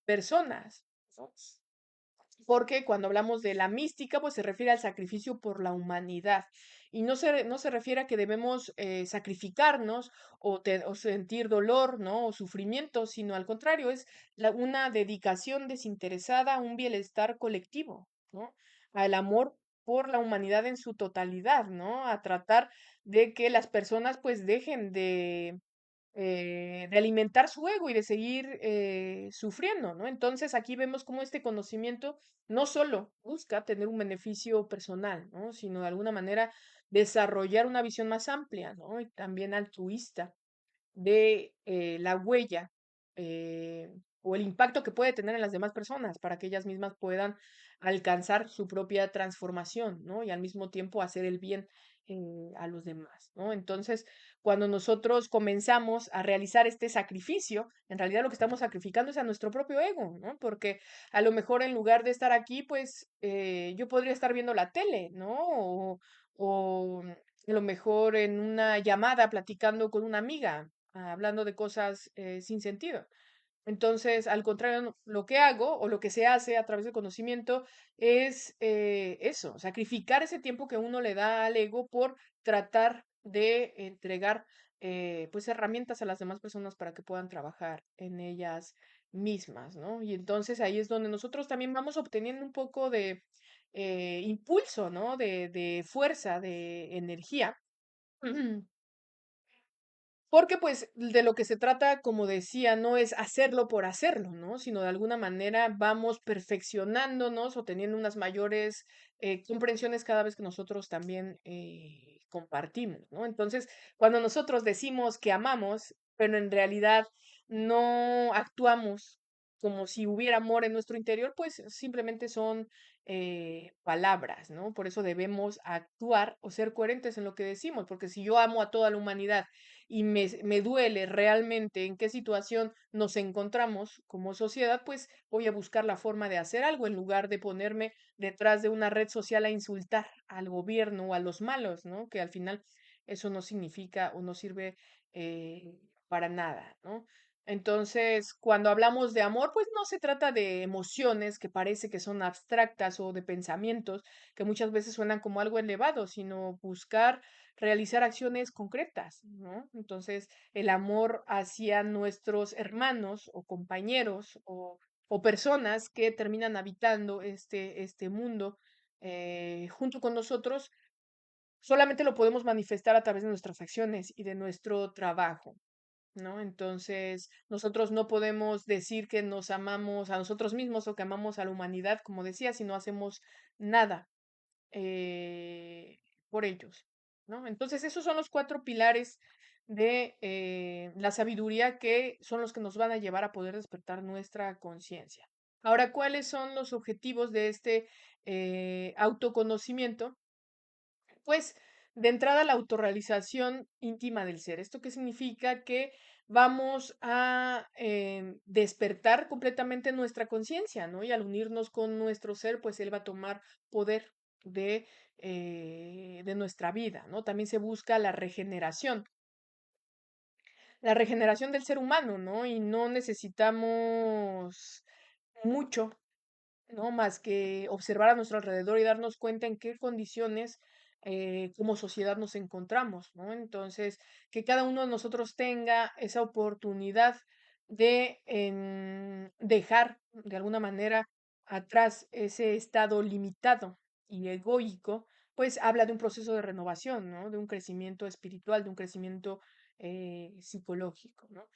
personas, ¿no? Porque cuando hablamos de la mística, pues se refiere al sacrificio por la humanidad. Y no se refiere a que debemos sacrificarnos o sentir dolor, ¿no? O sufrimiento, sino al contrario, es una dedicación desinteresada a un bienestar colectivo, ¿no? Al amor por la humanidad en su totalidad, ¿no? A tratar de que las personas pues dejen de alimentar su ego y de seguir sufriendo, ¿no? Entonces aquí vemos cómo este conocimiento no solo busca tener un beneficio personal, ¿no? Sino de alguna manera desarrollar una visión más amplia, ¿no? Y también altruista de la huella eh, o el impacto que puede tener en las demás personas para que ellas mismas puedan alcanzar su propia transformación, ¿no? Y al mismo tiempo hacer el bien a los demás, ¿no? Entonces, cuando nosotros comenzamos a realizar este sacrificio, en realidad lo que estamos sacrificando es a nuestro propio ego, ¿no? Porque a lo mejor en lugar de estar aquí, pues yo podría estar viendo la tele, ¿no? O a lo mejor en una llamada platicando con una amiga, hablando de cosas sin sentido. Entonces, al contrario, lo que hago o lo que se hace a través del conocimiento es eso, sacrificar ese tiempo que uno le da al ego por tratar de entregar pues herramientas a las demás personas para que puedan trabajar en ellas mismas, ¿no? Y entonces ahí es donde nosotros también vamos obteniendo un poco de impulso, ¿no? De fuerza, de energía. Porque pues de lo que se trata, como decía, no es hacerlo por hacerlo, ¿no? Sino de alguna manera vamos perfeccionándonos o teniendo unas mayores comprensiones cada vez que nosotros también compartimos, ¿no? Entonces, cuando nosotros decimos que amamos, pero en realidad no actuamos como si hubiera amor en nuestro interior, pues simplemente son palabras, ¿no? Por eso debemos actuar o ser coherentes en lo que decimos, porque si yo amo a toda la humanidad, y me duele realmente en qué situación nos encontramos como sociedad, pues voy a buscar la forma de hacer algo en lugar de ponerme detrás de una red social a insultar al gobierno o a los malos, ¿no? Que al final eso no significa o no sirve para nada, ¿no? Entonces, cuando hablamos de amor, pues no se trata de emociones que parece que son abstractas o de pensamientos que muchas veces suenan como algo elevado, sino buscar realizar acciones concretas, ¿no? Entonces, el amor hacia nuestros hermanos o compañeros o personas que terminan habitando este mundo junto con nosotros, solamente lo podemos manifestar a través de nuestras acciones y de nuestro trabajo, ¿no? Entonces, nosotros no podemos decir que nos amamos a nosotros mismos o que amamos a la humanidad, como decía, si no hacemos nada eh, por ellos, ¿no? Entonces, esos son los cuatro pilares de la sabiduría que son los que nos van a llevar a poder despertar nuestra conciencia. Ahora, ¿cuáles son los objetivos de este autoconocimiento? Pues de entrada la autorrealización íntima del ser. ¿Esto qué significa? Que vamos a despertar completamente nuestra conciencia, ¿no? Y al unirnos con nuestro ser, pues él va a tomar poder de nuestra vida, ¿no? También se busca la regeneración del ser humano, ¿no? Y no necesitamos mucho, ¿no? Más que observar a nuestro alrededor y darnos cuenta en qué condiciones como sociedad nos encontramos, ¿no? Entonces, que cada uno de nosotros tenga esa oportunidad de dejar de alguna manera atrás ese estado limitado y egoico, pues habla de un proceso de renovación, ¿no? De un crecimiento espiritual, de un crecimiento psicológico, ¿no?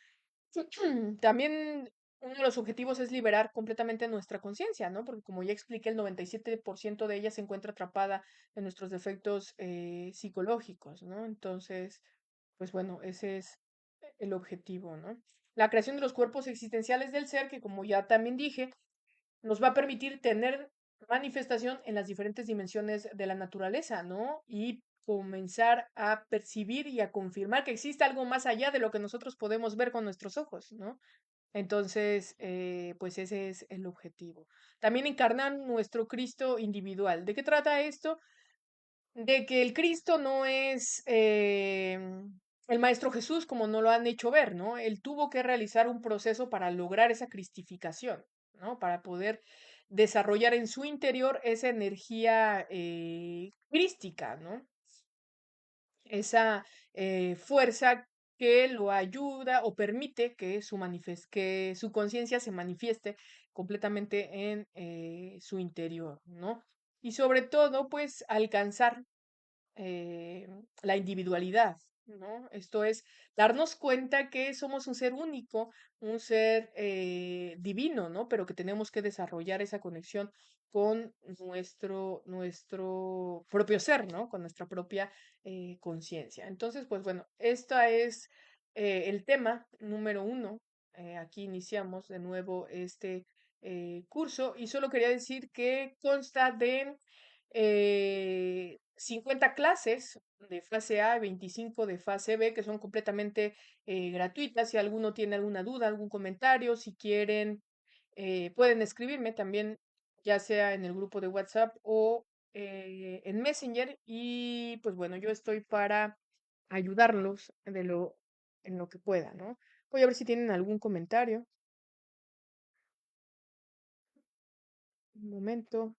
También uno de los objetivos es liberar completamente nuestra conciencia, ¿no? Porque como ya expliqué, el 97% de ella se encuentra atrapada en nuestros defectos psicológicos, ¿no? Entonces, pues bueno, ese es el objetivo, ¿no? La creación de los cuerpos existenciales del ser, que como ya también dije, nos va a permitir tener manifestación en las diferentes dimensiones de la naturaleza, ¿no? Y comenzar a percibir y a confirmar que existe algo más allá de lo que nosotros podemos ver con nuestros ojos, ¿no? Entonces, pues ese es el objetivo. También encarnar nuestro Cristo individual. ¿De qué trata esto? De que el Cristo no es el Maestro Jesús como no lo han hecho ver, ¿no? Él tuvo que realizar un proceso para lograr esa cristificación, ¿no? Para poder desarrollar en su interior esa energía crística, ¿no? Esa fuerza que lo ayuda o permite que que su conciencia se manifieste completamente en su interior, ¿no? Y sobre todo, pues alcanzar eh, la individualidad, ¿no? Esto es darnos cuenta que somos un ser único, un ser divino, ¿no? Pero que tenemos que desarrollar esa conexión con nuestro propio ser, ¿no? Con nuestra propia conciencia. Entonces, pues bueno, esta es el tema número uno. Aquí iniciamos de nuevo este curso y solo quería decir que consta de 50 clases de fase A y 25 de fase B, que son completamente gratuitas. Si alguno tiene alguna duda, algún comentario, si quieren, pueden escribirme también, ya sea en el grupo de WhatsApp o en Messenger. Y pues bueno, yo estoy para ayudarlos en lo que pueda, ¿no? Voy a ver si tienen algún comentario. Un momento.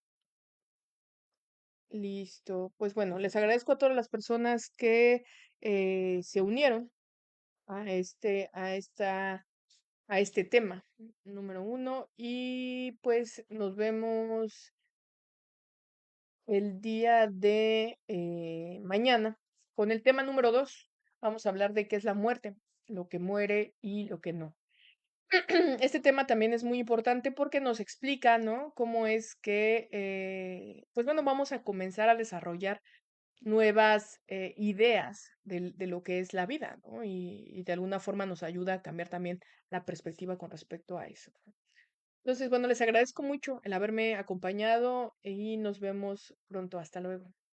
Listo. Pues bueno, les agradezco a todas las personas que se unieron a este tema número uno. Y pues nos vemos el día de mañana con el tema número dos. Vamos a hablar de qué es la muerte, lo que muere y lo que no. Este tema también es muy importante porque nos explica, ¿no? Cómo es que, pues bueno, vamos a comenzar a desarrollar nuevas ideas de lo que es la vida, ¿no? Y de alguna forma nos ayuda a cambiar también la perspectiva con respecto a eso. Entonces, bueno, les agradezco mucho el haberme acompañado y nos vemos pronto. Hasta luego.